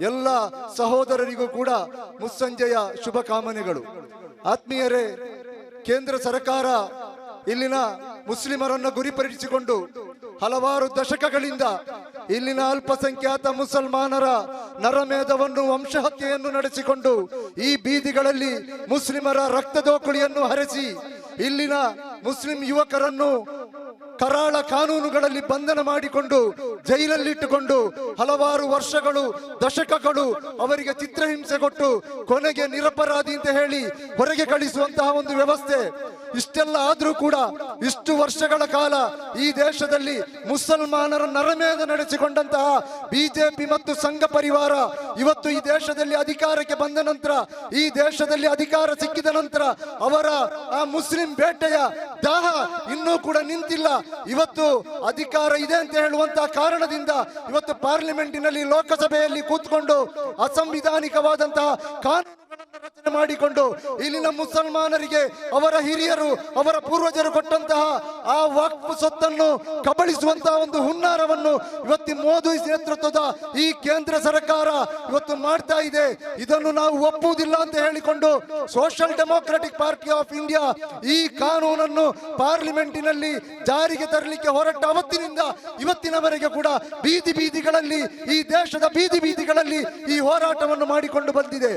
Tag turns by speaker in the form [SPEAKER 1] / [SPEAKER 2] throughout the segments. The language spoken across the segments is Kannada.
[SPEAKER 1] ಎಲ್ಲ ಸಹೋದರರಿಗೂ ಕೂಡ ಮುಸ್ಸಂಜೆಯ ಶುಭ ಕಾಮನೆಗಳು. ಆತ್ಮೀಯರೇ, ಕೇಂದ್ರ ಸರ್ಕಾರ ಇಲ್ಲಿನ ಮುಸ್ಲಿಮರನ್ನು ಗುರಿಪಡಿಸಿಕೊಂಡು ಹಲವಾರು ದಶಕಗಳಿಂದ ಇಲ್ಲಿನ ಅಲ್ಪಸಂಖ್ಯಾತ ಮುಸಲ್ಮಾನರ ನರಮೇಧವನ್ನು, ವಂಶಹತ್ಯೆಯನ್ನು ನಡೆಸಿಕೊಂಡು ಈ ಬೀದಿಗಳಲ್ಲಿ ಮುಸ್ಲಿಮರ ರಕ್ತದೋಕುಳಿಯನ್ನು ಹರಿಸಿ ಇಲ್ಲಿನ ಮುಸ್ಲಿಂ ಯುವಕರನ್ನು ಕರಾಳ ಕಾನೂನುಗಳಲ್ಲಿ ಬಂಧನ ಮಾಡಿಕೊಂಡು ಜೈಲಲ್ಲಿಟ್ಟುಕೊಂಡು ಹಲವಾರು ವರ್ಷಗಳು, ದಶಕಗಳು ಅವರಿಗೆ ಚಿತ್ರಹಿಂಸೆ ಕೊಟ್ಟು ಕೊನೆಗೆ ನಿರಪರಾಧಿ ಅಂತ ಹೇಳಿ ಹೊರಗೆ ಕಳಿಸುವಂತಹ ಒಂದು ವ್ಯವಸ್ಥೆ. ಇಷ್ಟೆಲ್ಲ ಆದ್ರೂ ಕೂಡ ಇಷ್ಟು ವರ್ಷಗಳ ಕಾಲ ಈ ದೇಶದಲ್ಲಿ ಮುಸಲ್ಮಾನರ ನರಮೇಧ ನಡೆಸಿಕೊಂಡಂತಹ ಬಿಜೆಪಿ ಮತ್ತು ಸಂಘ ಪರಿವಾರ ಇವತ್ತು ಈ ದೇಶದಲ್ಲಿ ಅಧಿಕಾರಕ್ಕೆ ಬಂದ ನಂತರ, ಈ ದೇಶದಲ್ಲಿ ಅಧಿಕಾರ ಸಿಕ್ಕಿದ ನಂತರ ಅವರ ಆ ಮುಸ್ಲಿಂ ಬೇಟೆಯ ದಾಹ ಇನ್ನೂ ಕೂಡ ನಿಂತಿಲ್ಲ. ಇವತ್ತು ಅಧಿಕಾರ ಇದೆ ಅಂತ ಹೇಳುವಂತಹ ಕಾರಣದಿಂದ ಇವತ್ತು ಪಾರ್ಲಿಮೆಂಟಿನಲ್ಲಿ, ಲೋಕಸಭೆಯಲ್ಲಿ ಕೂತ್ಕೊಂಡು ಅಸಂವಿಧಾನಿಕವಾದಂತಹ ಕಾನೂನುಗಳನ್ನು ರಚನೆ ಮಾಡಿಕೊಂಡು ಇಲ್ಲಿನ ಮುಸಲ್ಮಾನರಿಗೆ ಅವರ ಹಿರಿಯರು, ಅವರ ಪೂರ್ವಜರು ಕೊಟ್ಟಂತಹ ಆ ವಕ್ಫ್ ಸೊತ್ತನ್ನು ಕಬಳಿಸುವಂತಹ ಒಂದು ಹುನ್ನಾರವನ್ನು ಇವತ್ತು ಮೋದಿ ನೇತೃತ್ವದ ಈ ಕೇಂದ್ರ ಸರ್ಕಾರ ಇವತ್ತು ಮಾಡ್ತಾ ಇದೆ. ಇದನ್ನು ನಾವು ಒಪ್ಪುವುದಿಲ್ಲ ಅಂತ ಹೇಳಿಕೊಂಡು social democratic party of India ಈ ಕಾನೂನನ್ನು ಪಾರ್ಲಿಮೆಂಟಿನಲ್ಲಿ ಜಾರಿಗೆ ತರಲಿಕ್ಕೆ ಹೊರಟ ಅವತ್ತಿನಿಂದ ಇವತ್ತಿನವರೆಗೆ ಕೂಡ ಬೀದಿ ಬೀದಿಗಳಲ್ಲಿ, ಈ ದೇಶದ ಬೀದಿ ಬೀದಿಗಳಲ್ಲಿ ಈ ಹೋರಾಟವನ್ನು ಮಾಡಿಕೊಂಡು ಬಂದಿದೆ.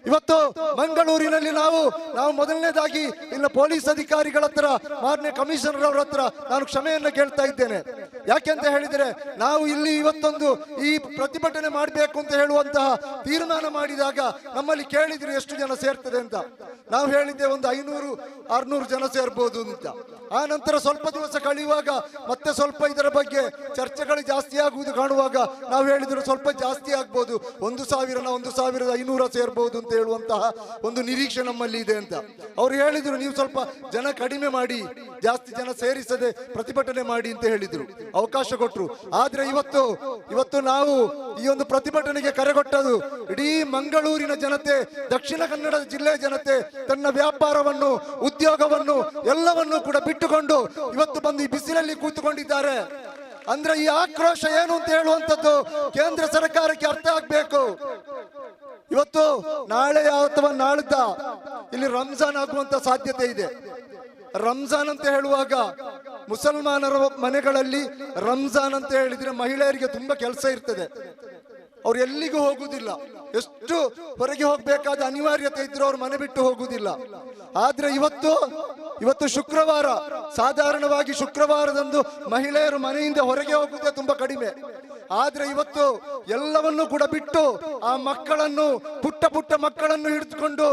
[SPEAKER 1] ಇವತ್ತು ಮಂಗಳೂರಿನಲ್ಲಿ ನಾವು ಮೊದಲನೇದಾಗಿ ಇನ್ನು ಪೊಲೀಸ್ ಅಧಿಕಾರಿಗಳ ಹತ್ರ, ಮಾನ್ಯ ಕಮಿಷನರ್ ಅವರ ಹತ್ರ ನಾನು ಕ್ಷಮೆಯನ್ನು ಕೇಳ್ತಾ ಇದ್ದೇನೆ. ಯಾಕೆಂತ ಹೇಳಿದರೆ, ನಾವು ಇಲ್ಲಿ ಇವತ್ತೊಂದು ಈ ಪ್ರತಿಭಟನೆ ಮಾಡಬೇಕು ಅಂತ ಹೇಳುವಂತಹ ತೀರ್ಮಾನ ಮಾಡಿದಾಗ ನಮ್ಮಲ್ಲಿ ಕೇಳಿದ್ರು ಎಷ್ಟು ಜನ ಸೇರ್ತದೆ ಅಂತ. ನಾವು ಹೇಳಿದ್ದೆ ಒಂದು 500-600 ಜನ ಸೇರ್ಬೋದು ಅಂತ. ಆ ನಂತರ ಸ್ವಲ್ಪ ದಿವಸ ಕಳೆಯುವಾಗ ಮತ್ತೆ ಸ್ವಲ್ಪ ಇದರ ಬಗ್ಗೆ ಚರ್ಚೆಗಳು ಜಾಸ್ತಿ ಆಗುವುದು ಕಾಣುವಾಗ ನಾವು ಹೇಳಿದ್ರು ಸ್ವಲ್ಪ ಜಾಸ್ತಿ ಆಗ್ಬೋದು, 1,500 ಸೇರ್ಬೋದು ಅಂತ ಹೇಳುವಂತಹ ಒಂದು ನಿರೀಕ್ಷೆ ನಮ್ಮಲ್ಲಿ ಇದೆ ಅಂತ. ಅವ್ರು ಹೇಳಿದ್ರು ನೀವು ಸ್ವಲ್ಪ ಜನ ಕಡಿಮೆ ಮಾಡಿ, ಜಾಸ್ತಿ ಜನ ಸೇರಿಸದೆ ಪ್ರತಿಭಟನೆ ಮಾಡಿ ಅಂತ ಹೇಳಿದ್ರು, ಅವಕಾಶ ಕೊಟ್ರು. ಆದ್ರೆ ಇವತ್ತು ನಾವು ಈ ಒಂದು ಪ್ರತಿಭಟನೆಗೆ ಕರೆಗೊಟ್ಟದು ಇಡೀ ಮಂಗಳೂರಿನ ಜನತೆ, ದಕ್ಷಿಣ ಕನ್ನಡ ಜಿಲ್ಲೆಯ ಜನತೆ ತನ್ನ ವ್ಯಾಪಾರವನ್ನು, ಉದ್ಯೋಗವನ್ನು ಎಲ್ಲವನ್ನೂ ಕೂಡ ಬಿಟ್ಟುಕೊಂಡು ಇವತ್ತು ಬಂದು ಈ ಬಿಸಿಲಲ್ಲಿ ಕೂತುಕೊಂಡಿದ್ದಾರೆ. ಅಂದ್ರೆ ಈ ಆಕ್ರೋಶ ಏನು ಅಂತ ಹೇಳುವಂಥದ್ದು ಕೇಂದ್ರ ಸರ್ಕಾರಕ್ಕೆ ಅರ್ಥ ಆಗ್ಬೇಕು. ಇವತ್ತು ನಾಳೆ ಅಥವಾ ನಾಳಿದ್ದ ಇಲ್ಲಿ ರಂಜಾನ್ ಆಗುವಂತ ಸಾಧ್ಯತೆ ಇದೆ. ರಂಜಾನ್ ಅಂತ ಹೇಳುವಾಗ ಮುಸಲ್ಮಾನರ ಮನೆಗಳಲ್ಲಿ ರಂಜಾನ್ ಅಂತ ಹೇಳಿದ್ರೆ ಮಹಿಳೆಯರಿಗೆ ತುಂಬಾ ಕೆಲಸ ಇರ್ತದೆ, ಅವ್ರು ಎಲ್ಲಿಗೂ ಹೋಗುದಿಲ್ಲ. ಎಷ್ಟು ಹೊರಗೆ ಹೋಗ್ಬೇಕಾದ ಅನಿವಾರ್ಯತೆ ಇದ್ರು ಅವ್ರು ಮನೆ ಬಿಟ್ಟು ಹೋಗುದಿಲ್ಲ. ಆದ್ರೆ ಇವತ್ತು ಶುಕ್ರವಾರ, ಸಾಧಾರಣವಾಗಿ ಶುಕ್ರವಾರದಂದು ಮಹಿಳೆಯರು ಮನೆಯಿಂದ ಹೊರಗೆ ಹೋಗುವುದೇ ತುಂಬಾ ಕಡಿಮೆ. ಆದ್ರೆ ಇವತ್ತು ಎಲ್ಲವನ್ನೂ ಕೂಡ ಬಿಟ್ಟು ಆ ಮಕ್ಕಳನ್ನು, ಪುಟ್ಟ ಮಕ್ಕಳನ್ನು ಹಿಡಿದುಕೊಂಡು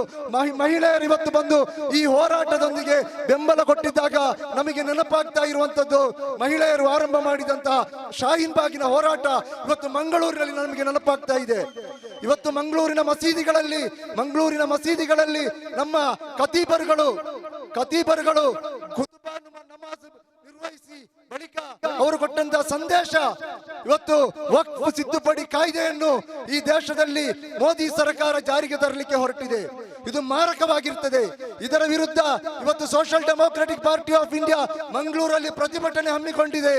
[SPEAKER 1] ಮಹಿಳೆಯರು ಇವತ್ತು ಬಂದು ಈ ಹೋರಾಟದೊಂದಿಗೆ ಬೆಂಬಲ ಕೊಟ್ಟಿದ್ದಾಗ ನಮಗೆ ನೆನಪಾಗ್ತಾ ಇರುವಂತದ್ದು ಮಹಿಳೆಯರು ಆರಂಭ ಮಾಡಿದಂತಹ ಶಾಹೀನ್ ಬಾಗಿನ ಹೋರಾಟ ಇವತ್ತು ಮಂಗಳೂರಿನಲ್ಲಿ ನಮಗೆ ನೆನಪಾಗ್ತಾ ಇದೆ. ಇವತ್ತು ಮಂಗಳೂರಿನ ಮಸೀದಿಗಳಲ್ಲಿ ನಮ್ಮ ಖತೀಬರುಗಳು ನಮಾಜ್ ನಿರ್ವಹಿಸಿ ಬಳಿಕ ಅವರು ಕೊಟ್ಟಂತಹ ಸಂದೇಶ, ಇವತ್ತು ವಕ್ಫ್ ತಿದ್ದುಪಡಿ ಕಾಯ್ದೆಯನ್ನು ಈ ದೇಶದಲ್ಲಿ ಮೋದಿ ಸರ್ಕಾರ ಜಾರಿಗೆ ತರಲಿಕ್ಕೆ ಹೊರಟಿದೆ. ಇದು ಮಾರಕವಾಗಿರ್ತದೆ. ಇದರ ವಿರುದ್ಧ ಇವತ್ತು social democratic party of India ಮಂಗಳೂರಲ್ಲಿ ಪ್ರತಿಭಟನೆ ಹಮ್ಮಿಕೊಂಡಿದೆ.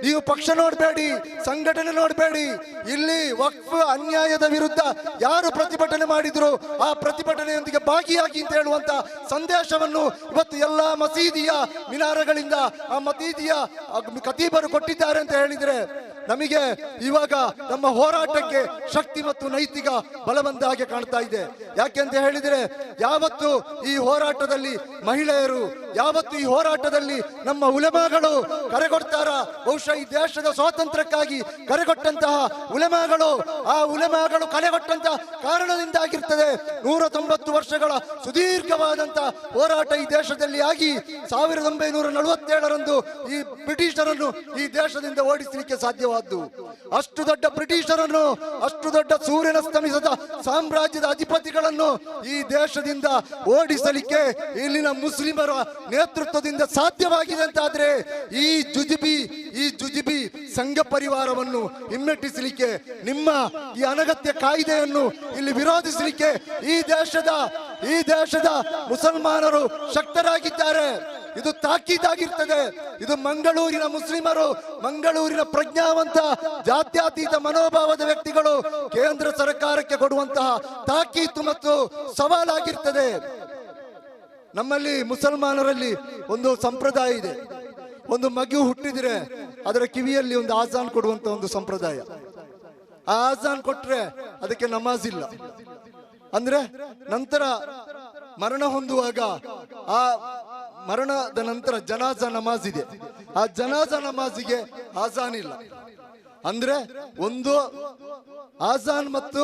[SPEAKER 1] ನೀವು ಪಕ್ಷ ನೋಡಬೇಡಿ, ಸಂಘಟನೆ ನೋಡಬೇಡಿ, ಇಲ್ಲಿ ವಕ್ಫ್ ಅನ್ಯಾಯದ ವಿರುದ್ಧ ಯಾರು ಪ್ರತಿಭಟನೆ ಮಾಡಿದ್ರು ಆ ಪ್ರತಿಭಟನೆಯೊಂದಿಗೆ ಭಾಗಿಯಾಗಿ ಅಂತ ಹೇಳುವಂತ ಸಂದೇಶವನ್ನು ಇವತ್ತು ಎಲ್ಲಾ ಮಸೀದಿಯ ಮಿನಾರಗಳಿಂದ ಆ ಮಸೀದಿಯ ಖತೀಬರು ಕೊಟ್ಟಿದ್ದಾರೆ ಅಂತ ಹೇಳಿದ್ರೆ ನಮಗೆ ಇವಾಗ ನಮ್ಮ ಹೋರಾಟಕ್ಕೆ ಶಕ್ತಿ ಮತ್ತು ನೈತಿಕ ಬಲ ಬಂದ ಹಾಗೆ ಕಾಣ್ತಾ ಇದೆ. ಯಾಕೆಂತ ಹೇಳಿದ್ರೆ ಯಾವತ್ತು ಈ ಹೋರಾಟದಲ್ಲಿ ಮಹಿಳೆಯರು, ಯಾವತ್ತು ಈ ಹೋರಾಟದಲ್ಲಿ ನಮ್ಮ ಉಲೆಮಾಗಳು ಕರೆಗೊಡ್ತಾರ, ಬಹುಶಃ ಈ ದೇಶದ ಸ್ವಾತಂತ್ರ್ಯಕ್ಕಾಗಿ ಕರೆಗೊಟ್ಟಂತಹ ಉಲೆಮಾಗಳು, ಆ ಉಲೆಮಾಗಳು ಕರೆಗೊಟ್ಟಂತಹ ಕಾರಣದಿಂದಾಗಿರ್ತದೆ 190 ವರ್ಷಗಳ ಸುದೀರ್ಘವಾದಂತಹ ಹೋರಾಟ ಈ ದೇಶದಲ್ಲಿ ಆಗಿ 1947ರಂದು ಈ ಬ್ರಿಟಿಷರನ್ನು ಈ ದೇಶದಿಂದ ಓಡಿಸಲಿಕ್ಕೆ ಸಾಧ್ಯವಾದ. ಅಷ್ಟು ದೊಡ್ಡ ಬ್ರಿಟಿಷರನ್ನು, ಅಷ್ಟು ದೊಡ್ಡ ಸೂರ್ಯನಸ್ತಮಿಸದ ಸಾಮ್ರಾಜ್ಯದ ಅಧಿಪತಿಗಳನ್ನು ಈ ದೇಶದಿಂದ ಓಡಿಸಲಿಕ್ಕೆ ಇಲ್ಲಿನ ಮುಸ್ಲಿಮರ ನೇತೃತ್ವದಿಂದ ಸಾಧ್ಯವಾಗಿದೆ ಅಂತಾದ್ರೆ ಈ ಜುಜಿಬಿ ಸಂಘ ಪರಿವಾರವನ್ನು ಹಿಮ್ಮೆಟ್ಟಿಸಲಿಕ್ಕೆ, ನಿಮ್ಮ ಈ ಅನಗತ್ಯ ಕಾಯ್ದೆಯನ್ನು ಇಲ್ಲಿ ವಿರೋಧಿಸಲಿಕ್ಕೆ ಈ ದೇಶದ ಈ ದೇಶದ ಮುಸಲ್ಮಾನರು ಶಕ್ತರಾಗಿದ್ದಾರೆ. ಇದು ತಾಕೀತಾಗಿರ್ತದೆ. ಇದು ಮಂಗಳೂರಿನ ಮುಸ್ಲಿಮರು, ಮಂಗಳೂರಿನ ಪ್ರಜ್ಞಾವಂತ ಜಾತ್ಯತೀತ ಮನೋಭಾವದ ವ್ಯಕ್ತಿಗಳು ಕೇಂದ್ರ ಸರ್ಕಾರಕ್ಕೆ ಕೊಡುವಂತಹ ತಾಕೀತು ಮತ್ತು ಸವಾಲಾಗಿರ್ತದೆ. ನಮ್ಮಲ್ಲಿ ಮುಸಲ್ಮಾನರಲ್ಲಿ ಒಂದು ಸಂಪ್ರದಾಯ ಇದೆ. ಒಂದು ಮಗು ಹುಟ್ಟಿದ್ರೆ ಅದರ ಕಿವಿಯಲ್ಲಿ ಒಂದು ಆಜಾನ್ ಕೊಡುವಂತ ಒಂದು ಸಂಪ್ರದಾಯ. ಆ ಆಜಾನ್ ಕೊಟ್ರೆ ಅದಕ್ಕೆ ನಮಾಜ್ ಇಲ್ಲ. ಅಂದ್ರೆ ನಂತರ ಮರಣ ಹೊಂದುವಾಗ ಆ ಮರಣದ ನಂತರ ಜನಾಜಾ ನಮಾಜ್ ಇದೆ. ಆ ಜನಾಜಾ ನಮಾಜಿಗೆ ಆಜಾನ್ ಇಲ್ಲ. ಅಂದ್ರೆ ಒಂದು ಆಜಾನ್ ಮತ್ತು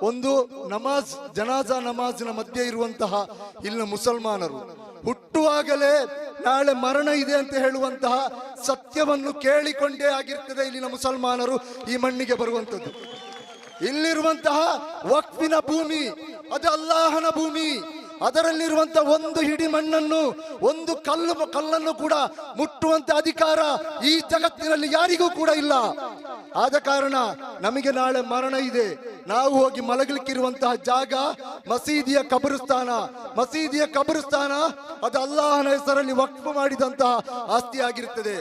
[SPEAKER 1] ಒಂದು ನಮಾಜ್, ಜನಾಜಾ ನಮಾಜಿನ ಮಧ್ಯೆ ಇರುವಂತಹ ಇಲ್ಲಿನ ಮುಸಲ್ಮಾನರು ಹುಟ್ಟುವಾಗಲೇ ನಾಳೆ ಮರಣ ಇದೆ ಅಂತ ಹೇಳುವಂತಹ ಸತ್ಯವನ್ನು ಕೇಳಿಕೊಂಡೇ ಆಗಿರ್ತದೆ ಇಲ್ಲಿನ ಮುಸಲ್ಮಾನರು ಈ ಮಣ್ಣಿಗೆ ಬರುವಂತದ್ದು. ಇಲ್ಲಿರುವಂತಹ ವಕ್ಫಿನ ಭೂಮಿ ಅದು ಅಲ್ಲಾಹನ ಭೂಮಿ. ಅದರಲ್ಲಿರುವಂತಹ ಒಂದು ಹಿಡಿ ಮಣ್ಣನ್ನು, ಒಂದು ಕಲ್ಲನ್ನು ಕೂಡ ಮುಟ್ಟುವಂತ ಅಧಿಕಾರ ಈ ಜಗತ್ತಿನಲ್ಲಿ ಯಾರಿಗೂ ಕೂಡ ಇಲ್ಲ. ಆದ ಕಾರಣ ನಮಗೆ ನಾಳೆ ಮರಣ ಇದೆ, ನಾವು ಹೋಗಿ ಮಲಗಲಿಕ್ಕಿರುವಂತಹ ಜಾಗ ಮಸೀದಿಯ ಕಬರಿಸ್ತಾನ. ಮಸೀದಿಯ ಕಬರಿಸ್ತಾನ ಅದು ಅಲ್ಲಾಹನ ಹೆಸರಲ್ಲಿ ವಕ್ಫ್ ಮಾಡಿದಂತಹ ಆಸ್ತಿ ಆಗಿರುತ್ತದೆ.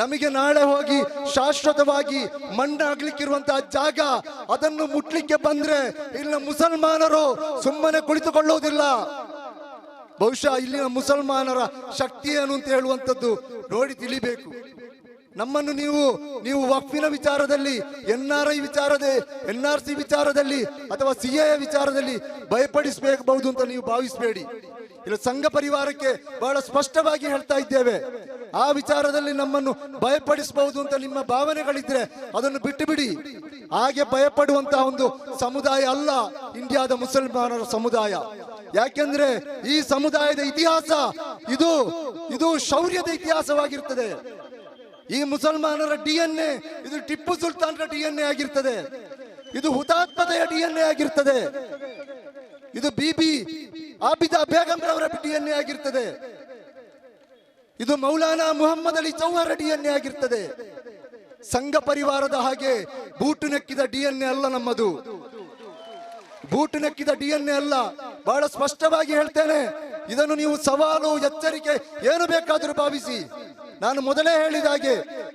[SPEAKER 1] ನಮಗೆ ನಾಳೆ ಹೋಗಿ ಶಾಶ್ವತವಾಗಿ ಮಣ್ಣಾಗ್ಲಿಕ್ಕಿರುವಂತಹ ಜಾಗ, ಅದನ್ನು ಮುಟ್ಲಿಕ್ಕೆ ಬಂದ್ರೆ ಇಲ್ಲಿನ ಮುಸಲ್ಮಾನರು ಸುಮ್ಮನೆ ಕುಳಿತುಕೊಳ್ಳುವುದಿಲ್ಲ. ಬಹುಶಃ ಇಲ್ಲಿನ ಮುಸಲ್ಮಾನರ ಶಕ್ತಿ ಏನು ಅಂತ ಹೇಳುವಂಥದ್ದು ನೋಡಿ ತಿಳಿಬೇಕು. ನಮ್ಮನ್ನು ನೀವು ವಕ್ಫಿನ ವಿಚಾರದಲ್ಲಿ, NRI ವಿಚಾರದಲ್ಲಿ, NRC ವಿಚಾರದಲ್ಲಿ ಅಥವಾ CAA ವಿಚಾರದಲ್ಲಿ ಭಯಪಡಿಸಬಹುದು ಅಂತ ನೀವು ಭಾವಿಸಬೇಡಿ. ಇಲ್ಲ, ಸಂಘ ಪರಿವಾರಕ್ಕೆ ಬಹಳ ಸ್ಪಷ್ಟವಾಗಿ ಹೇಳ್ತಾ ಇದ್ದೇವೆ, ಆ ವಿಚಾರದಲ್ಲಿ ನಮ್ಮನ್ನು ಭಯಪಡಿಸಬಹುದು ಅಂತ ನಿಮ್ಮ ಭಾವನೆಗಳಿದ್ರೆ ಅದನ್ನು ಬಿಟ್ಟು ಬಿಡಿ. ಹಾಗೆ ಭಯಪಡುವಂತಹ ಒಂದು ಸಮುದಾಯ ಅಲ್ಲ ಇಂಡಿಯಾದ ಮುಸಲ್ಮಾನರ ಸಮುದಾಯ. ಯಾಕೆಂದ್ರೆ ಈ ಸಮುದಾಯದ ಇತಿಹಾಸ ಇದು ಶೌರ್ಯದ ಇತಿಹಾಸವಾಗಿರ್ತದೆ. ಈ ಮುಸಲ್ಮಾನರ DNA ಇದು ಟಿಪ್ಪು ಸುಲ್ತಾನ್ರ DNA ಆಗಿರ್ತದೆ. ಇದು ಹುತಾತ್ಮತೆಯ DNA ಆಗಿರ್ತದೆ. ಇದು ಬಿಬಿ ಆಬಿದಾ ಬೇಗಂ ರವರ DNA ಆಗಿರ್ತದೆ. ಇದು ಮೌಲಾನಾ ಮುಹಮ್ಮದ್ ಅಲಿ ಚೌಹರ DNA ಆಗಿರ್ತದೆ. ಸಂಘ ಪರಿವಾರದ ಹಾಗೆ ಬೂಟು ನೆಕ್ಕಿದ DNA ಅಲ್ಲ ನಮ್ಮದು. ಬೂಟು ನೆಕ್ಕಿದ DNA ಅಲ್ಲ. ಬಹಳ ಸ್ಪಷ್ಟವಾಗಿ ಹೇಳ್ತೇನೆ. ಇದನ್ನು ನೀವು ಸವಾಲು, ಎಚ್ಚರಿಕೆ ಏನು ಬೇಕಾದರೂ ಭಾವಿಸಿ. ನಾನು ಮೊದಲೇ ಹೇಳಿದ ಹಾಗೆ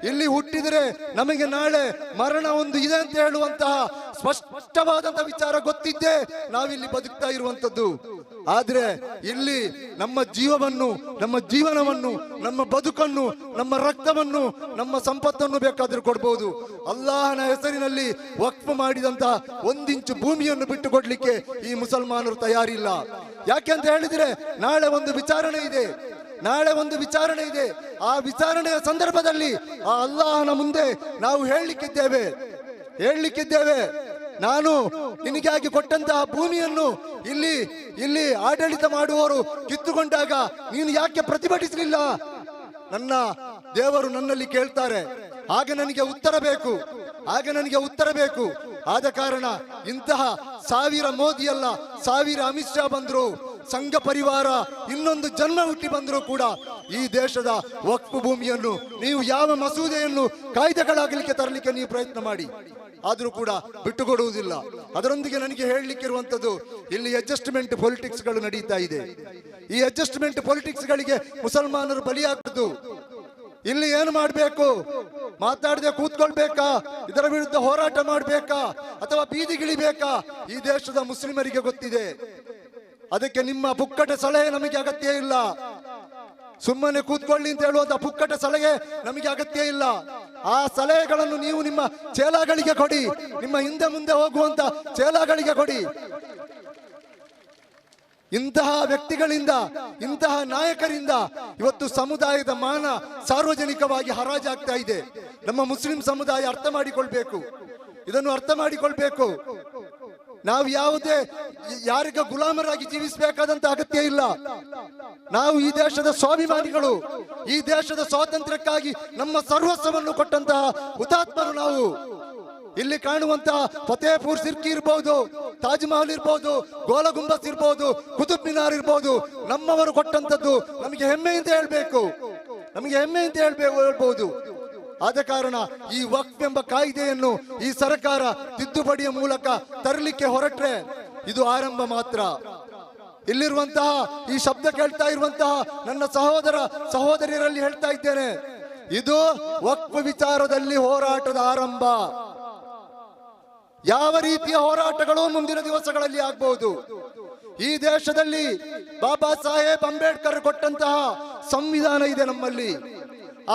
[SPEAKER 1] ಇಲ್ಲಿ ಹುಟ್ಟಿದರೆ ನಮಗೆ ನಾಳೆ ಮರಣ ಒಂದು ಇದೆ ಅಂತ ಹೇಳುವಂತಹ ಸ್ಪಷ್ಟವಾದಂತಹ ವಿಚಾರ ಗೊತ್ತಿದ್ದೇ ನಾವಿಲ್ಲಿ ಬದುಕ್ತಾ ಇರುವಂತದ್ದು. ಆದ್ರೆ ಇಲ್ಲಿ ನಮ್ಮ ಜೀವವನ್ನು, ನಮ್ಮ ಜೀವನವನ್ನು, ನಮ್ಮ ಬದುಕನ್ನು, ನಮ್ಮ ರಕ್ತವನ್ನು, ನಮ್ಮ ಸಂಪತ್ತನ್ನು ಬೇಕಾದ್ರೂ ಕೊಡ್ಬೋದು. ಅಲ್ಲಾಹನ ಹೆಸರಿನಲ್ಲಿ ವಕ್ಫ್ ಮಾಡಿದಂತಹ 1 ಇಂಚು ಭೂಮಿಯನ್ನು ಬಿಟ್ಟು ಕೊಡ್ಲಿಕ್ಕೆ ಈ ಮುಸಲ್ಮಾನರು ತಯಾರಿಲ್ಲ. ಯಾಕೆ ಅಂತ ಹೇಳಿದ್ರೆ ನಾಳೆ ಒಂದು ವಿಚಾರಣೆ ಇದೆ. ನಾಳೆ ಒಂದು ವಿಚಾರಣೆ ಇದೆ. ಆ ವಿಚಾರಣೆಯ ಸಂದರ್ಭದಲ್ಲಿ ಆ ಅಲ್ಲಾಹನ ಮುಂದೆ ನಾವು ಹೇಳಲಿಕ್ಕಿದ್ದೇವೆ, ನಾನು ನಿನಗಾಗಿ ಕೊಟ್ಟಂತಹ ಭೂಮಿಯನ್ನು ಇಲ್ಲಿ ಆಡಳಿತ ಮಾಡುವವರು ಕಿತ್ತುಕೊಂಡಾಗ ನೀನು ಯಾಕೆ ಪ್ರತಿಭಟಿಸಲಿಲ್ಲ? ನನ್ನ ದೇವರು ನನ್ನಲ್ಲಿ ಕೇಳ್ತಾರೆ. ಆಗ ನನಗೆ ಉತ್ತರ ಬೇಕು. ಆದ ಕಾರಣ ಇಂತಹ 1000 ಮೋದಿ ಅಲ್ಲ, 1000 ಅಮಿತ್ ಶಾ ಬಂದ್ರು, ಸಂಘ ಪರಿವಾರ ಇನ್ನೊಂದು ಜನ್ಮ ಹುಟ್ಟಿ ಬಂದರೂ ಕೂಡ ಈ ದೇಶದ ವಕ್ಫ್ ಭೂಮಿಯನ್ನು ನೀವು ಯಾವ ಮಸೂದೆಯನ್ನು ಕಾಯ್ದೆಗಳಾಗಲಿಕ್ಕೆ ತರಲಿಕ್ಕೆ ನೀವು ಪ್ರಯತ್ನ ಮಾಡಿ, ಆದರೂ ಕೂಡ ಬಿಟ್ಟುಕೊಡುವುದಿಲ್ಲ. ಅದರೊಂದಿಗೆ ನನಗೆ ಹೇಳಲಿಕ್ಕಿರುವಂತದ್ದು, ಇಲ್ಲಿ ಅಡ್ಜಸ್ಟ್ಮೆಂಟ್ ಪೊಲಿಟಿಕ್ಸ್ ಗಳು ನಡೀತಾ ಇದೆ. ಈ ಅಡ್ಜಸ್ಟ್ಮೆಂಟ್ ಪೊಲಿಟಿಕ್ಸ್ ಗಳಿಗೆ ಮುಸಲ್ಮಾನರು ಬಲಿಯಾಗುವುದು. ಇಲ್ಲಿ ಏನು ಮಾಡಬೇಕು? ಮಾತಾಡದೆ ಕೂತ್ಕೊಳ್ಬೇಕಾ? ಇದರ ವಿರುದ್ಧ ಹೋರಾಟ ಮಾಡಬೇಕಾ ಅಥವಾ ಬೀದಿಗಿಳಿಬೇಕಾ? ಈ ದೇಶದ ಮುಸ್ಲಿಮರಿಗೆ ಗೊತ್ತಿದೆ. ಅದಕ್ಕೆ ನಿಮ್ಮ ಪುಕ್ಕಟ ಸಲಹೆ ನಮಗೆ ಅಗತ್ಯ ಇಲ್ಲ. ಸುಮ್ಮನೆ ಕೂತ್ಕೊಳ್ಳಿ ಅಂತ ಹೇಳುವಂತ ಪುಕ್ಕಟ ಸಲಹೆ ನಮಗೆ ಅಗತ್ಯ ಇಲ್ಲ. ಆ ಸಲಹೆಗಳನ್ನು ನೀವು ನಿಮ್ಮ ಚೇಲಾಗಳಿಗೆ ಕೊಡಿ, ನಿಮ್ಮ ಹಿಂದೆ ಮುಂದೆ ಹೋಗುವಂತ ಚೇಲಾಗಳಿಗೆ ಕೊಡಿ. ಇಂತಹ ವ್ಯಕ್ತಿಗಳಿಂದ, ಇಂತಹ ನಾಯಕರಿಂದ ಇವತ್ತು ಸಮುದಾಯದ ಮಾನ ಸಾರ್ವಜನಿಕವಾಗಿ ಹರಾಜಾಗ್ತಾ ಇದೆ. ನಮ್ಮ ಮುಸ್ಲಿಂ ಸಮುದಾಯ ಅರ್ಥ ಮಾಡಿಕೊಳ್ಬೇಕು. ನಾವು ಯಾರಿಗ ಗುಲಾಮರಾಗಿ ಜೀವಿಸಬೇಕಾದಂತ ಅಗತ್ಯ ಇಲ್ಲ. ನಾವು ಈ ದೇಶದ ಸ್ವಾಭಿಮಾನಿಗಳು. ಈ ದೇಶದ ಸ್ವಾತಂತ್ರ್ಯಕ್ಕಾಗಿ ನಮ್ಮ ಸರ್ವಸ್ವವನ್ನು ಕೊಟ್ಟಂತಹ ಹುತಾತ್ಮರು ನಾವು. ಇಲ್ಲಿ ಕಾಣುವಂತಹ ಫತೇಪುರ್ ಸಿರ್ಕಿ ಇರ್ಬೋದು, ತಾಜ್ ಮಹಲ್ ಇರ್ಬೋದು, ಗೋಲ ಗುಂಬಸ್ ಇರ್ಬೋದು, ಕುತುಬ್ ಮಿನಾರ್ ಇರ್ಬೋದು, ನಮ್ಮವರು ಕೊಟ್ಟಂತದ್ದು ನಮಗೆ ಹೆಮ್ಮೆಯಿಂದ ಹೇಳ್ಬಹುದು. ಆದ ಕಾರಣ ಈ ವಕ್ಫ್ ಎಂಬ ಕಾಯ್ದೆಯನ್ನು ಈ ಸರ್ಕಾರ ತಿದ್ದುಪಡಿಯ ಮೂಲಕ ತರಲಿಕ್ಕೆ ಹೊರಟ್ರೆ ಇದು ಆರಂಭ ಮಾತ್ರ. ಇಲ್ಲಿರುವಂತಹ ಈ ಶಬ್ದ ಕೇಳ್ತಾ ಇರುವಂತಹ ನನ್ನ ಸಹೋದರ ಸಹೋದರಿಯರಲ್ಲಿ ಹೇಳ್ತಾ ಇದ್ದೇನೆ, ಇದು ವಕ್ಫ್ ವಿಚಾರದಲ್ಲಿ ಹೋರಾಟದ ಆರಂಭ. ಯಾವ ರೀತಿಯ ಹೋರಾಟಗಳು ಮುಂದಿನ ದಿವಸಗಳಲ್ಲಿ ಆಗಬಹುದು. ಈ ದೇಶದಲ್ಲಿ ಬಾಬಾ ಸಾಹೇಬ್ ಅಂಬೇಡ್ಕರ್ ಕೊಟ್ಟಂತಹ ಸಂವಿಧಾನ ಇದೆ ನಮ್ಮಲ್ಲಿ.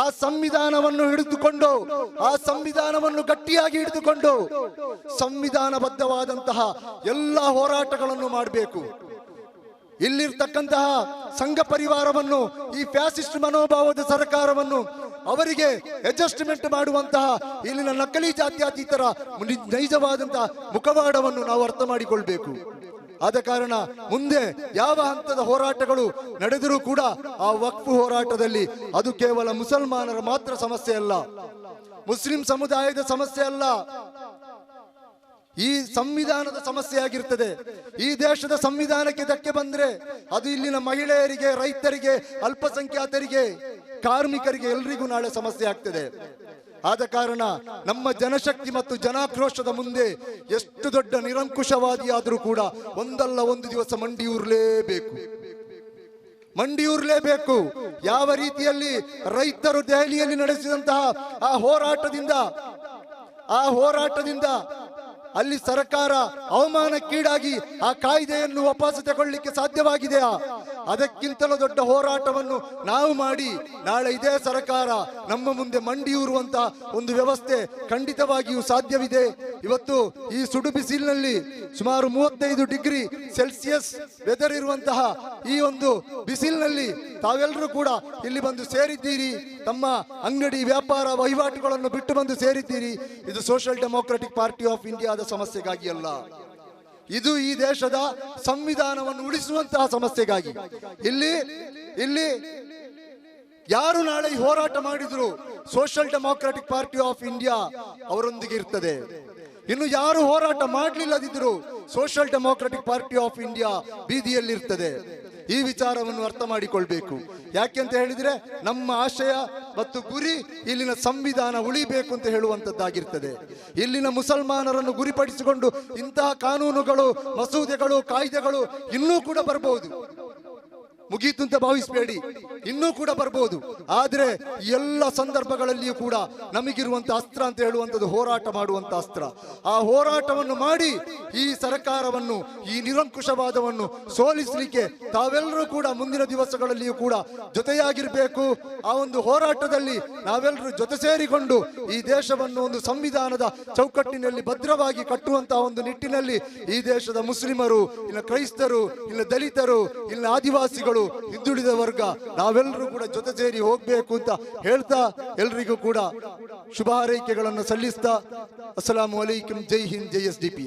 [SPEAKER 1] ಆ ಸಂವಿಧಾನವನ್ನು ಹಿಡಿದುಕೊಂಡು, ಆ ಸಂವಿಧಾನವನ್ನು ಗಟ್ಟಿಯಾಗಿ ಹಿಡಿದುಕೊಂಡು ಸಂವಿಧಾನಬದ್ಧವಾದಂತಹ ಎಲ್ಲ ಹೋರಾಟಗಳನ್ನು ಮಾಡಬೇಕು. ಇಲ್ಲಿರ್ತಕ್ಕಂತಹ ಸಂಘ ಪರಿವಾರವನ್ನು, ಈ ಫ್ಯಾಸಿಸ್ಟ್ ಮನೋಭಾವದ ಸರ್ಕಾರವನ್ನು ಅವರಿಗೆ ಅಡ್ಜಸ್ಟ್ಮೆಂಟ್ ಮಾಡುವಂತಹ ಇಲ್ಲಿನ ನಕಲಿ ಜಾತ್ಯತೀತರ ನೈಜವಾದಂತಹ ಮುಖವಾಡವನ್ನು ನಾವು ಅರ್ಥ ಮಾಡಿಕೊಳ್ಬೇಕು. ಆದ ಕಾರಣ ಮುಂದೆ ಯಾವ ಹಂತದ ಹೋರಾಟಗಳು ನಡೆದರೂ ಕೂಡ ಆ ವಕ್ಫ್ ಹೋರಾಟದಲ್ಲಿ ಅದು ಕೇವಲ ಮುಸಲ್ಮಾನರ ಮಾತ್ರ ಸಮಸ್ಯೆ ಅಲ್ಲ, ಮುಸ್ಲಿಂ ಸಮುದಾಯದ ಸಮಸ್ಯೆ ಅಲ್ಲ, ಈ ಸಂವಿಧಾನದ ಸಮಸ್ಯೆ ಆಗಿರ್ತದೆ. ಈ ದೇಶದ ಸಂವಿಧಾನಕ್ಕೆ ಧಕ್ಕೆ ಬಂದ್ರೆ ಅದು ಇಲ್ಲಿನ ಮಹಿಳೆಯರಿಗೆ, ರೈತರಿಗೆ, ಅಲ್ಪಸಂಖ್ಯಾತರಿಗೆ, ಕಾರ್ಮಿಕರಿಗೆ ಎಲ್ರಿಗೂ ನಾಳೆ ಸಮಸ್ಯೆ ಆಗ್ತದೆ. ಆದ ಕಾರಣ ನಮ್ಮ ಜನಶಕ್ತಿ ಮತ್ತು ಜನಾಕ್ರೋಶದ ಮುಂದೆ ಎಷ್ಟು ದೊಡ್ಡ ನಿರಂಕುಶವಾದಿಯಾದರೂ ಕೂಡ ಒಂದಲ್ಲ ಒಂದು ದಿವಸ ಮಂಡಿಯೂರ್ಲೇಬೇಕು. ಯಾವ ರೀತಿಯಲ್ಲಿ ರೈತರು ದೆಹಲಿಯಲ್ಲಿ ನಡೆಸಿದಂತಹ ಆ ಹೋರಾಟದಿಂದ ಅಲ್ಲಿ ಸರ್ಕಾರ ಅವಮಾನಕ್ಕೀಡಾಗಿ ಆ ಕಾಯ್ದೆಯನ್ನು ವಾಪಸ್ ತಗೊಳ್ಳಿಕ್ಕೆ ಸಾಧ್ಯವಾಗಿದೆಯಾ? ಅದಕ್ಕಿಂತಲೂ ದೊಡ್ಡ ಹೋರಾಟವನ್ನು ನಾವು ಮಾಡಿ ನಾಳೆ ಇದೇ ಸರ್ಕಾರ ನಮ್ಮ ಮುಂದೆ ಮಂಡಿಯೂರುವಂತ ಒಂದು ವ್ಯವಸ್ಥೆ ಖಂಡಿತವಾಗಿಯೂ ಸಾಧ್ಯವಿದೆ. ಇವತ್ತು ಈ ಸುಡು ಬಿಸಿಲಿನಲ್ಲಿ ಸುಮಾರು 35 ಡಿಗ್ರಿ ಸೆಲ್ಸಿಯಸ್ ವೆದರ್ ಇರುವಂತಹ ಈ ಒಂದು ಬಿಸಿಲಿನಲ್ಲಿ ತಾವೆಲ್ಲರೂ ಕೂಡ ಇಲ್ಲಿ ಬಂದು ಸೇರಿದ್ದೀರಿ. ತಮ್ಮ ಅಂಗಡಿ ವ್ಯಾಪಾರ ವಹಿವಾಟುಗಳನ್ನು ಬಿಟ್ಟು ಬಂದು ಸೇರಿದ್ದೀರಿ. ಇದು ಸೋಷಿಯಲ್ ಡೆಮೋಕ್ರೆಟಿಕ್ ಪಾರ್ಟಿ ಆಫ್ ಇಂಡಿಯಾದ ಸಮಸ್ಯೆಗಾಗಿ ಅಲ್ಲ, ಇದು ಈ ದೇಶದ ಸಂವಿಧಾನವನ್ನು ಉಳಿಸುವಂತಹ ಸಮಸ್ಯೆಗಾಗಿ. ಇಲ್ಲಿ ಯಾರು ನಾಳೆ ಈ ಹೋರಾಟ ಮಾಡಿದ್ರು social democratic party of India ಅವರೊಂದಿಗೆ ಇರ್ತದೆ. ಇನ್ನು ಯಾರು ಹೋರಾಟ ಮಾಡಲಿಲ್ಲದಿದ್ರು social democratic party of India ಬೀದಿಯಲ್ಲಿರ್ತದೆ. ಈ ವಿಚಾರವನ್ನು ಅರ್ಥ ಮಾಡಿಕೊಳ್ಬೇಕು. ಯಾಕೆಂತ ಹೇಳಿದ್ರೆ ನಮ್ಮ ಆಶಯ ಮತ್ತು ಗುರಿ ಇಲ್ಲಿನ ಸಂವಿಧಾನ ಉಳಿಬೇಕು ಅಂತ ಹೇಳುವಂತದ್ದಾಗಿರ್ತದೆ. ಇಲ್ಲಿನ ಮುಸಲ್ಮಾನರನ್ನು ಗುರಿಪಡಿಸಿಕೊಂಡು ಇಂತಹ ಕಾನೂನುಗಳು, ಮಸೂದೆಗಳು, ಕಾಯ್ದೆಗಳು ಇನ್ನೂ ಕೂಡ ಬರಬಹುದು. ಮುಗೀತು ಅಂತ ಭಾವಿಸಬೇಡಿ, ಇನ್ನೂ ಕೂಡ ಬರ್ಬೋದು. ಆದ್ರೆ ಎಲ್ಲ ಸಂದರ್ಭಗಳಲ್ಲಿಯೂ ಕೂಡ ನಮಗಿರುವಂತ ಅಸ್ತ್ರ ಅಂತ ಹೇಳುವಂಥದ್ದು ಹೋರಾಟ ಮಾಡುವಂತ ಅಸ್ತ್ರ. ಆ ಹೋರಾಟವನ್ನು ಮಾಡಿ ಈ ಸರ್ಕಾರವನ್ನು, ಈ ನಿರಂಕುಶವಾದವನ್ನು ಸೋಲಿಸಲಿಕ್ಕೆ ತಾವೆಲ್ಲರೂ ಕೂಡ ಮುಂದಿನ ದಿವಸಗಳಲ್ಲಿಯೂ ಕೂಡ ಜೊತೆಯಾಗಿರ್ಬೇಕು. ಆ ಒಂದು ಹೋರಾಟದಲ್ಲಿ ನಾವೆಲ್ಲರೂ ಜೊತೆ ಸೇರಿಕೊಂಡು ಈ ದೇಶವನ್ನು ಒಂದು ಸಂವಿಧಾನದ ಚೌಕಟ್ಟಿನಲ್ಲಿ ಭದ್ರವಾಗಿ ಕಟ್ಟುವಂತಹ ಒಂದು ನಿಟ್ಟಿನಲ್ಲಿ ಈ ದೇಶದ ಮುಸ್ಲಿಮರು, ಇಲ್ಲ ಕ್ರೈಸ್ತರು, ಇಲ್ಲ ದಲಿತರು, ಇಲ್ಲ ಆದಿವಾಸಿಗಳು, ಹಿಂದುಳಿದ ವರ್ಗ ನಾವೆಲ್ಲರೂ ಕೂಡ ಜೊತೆ ಸೇರಿ ಹೋಗ್ಬೇಕು ಅಂತ ಹೇಳ್ತಾ ಎಲ್ರಿಗೂ ಕೂಡ ಶುಭ ಹಾರೈಕೆಗಳನ್ನು ಸಲ್ಲಿಸ್ತಾ ಅಸ್ಸಲಾಮು ಅಲೈಕುಂ. ಜೈ ಹಿಂದ್, ಜೈ SDP.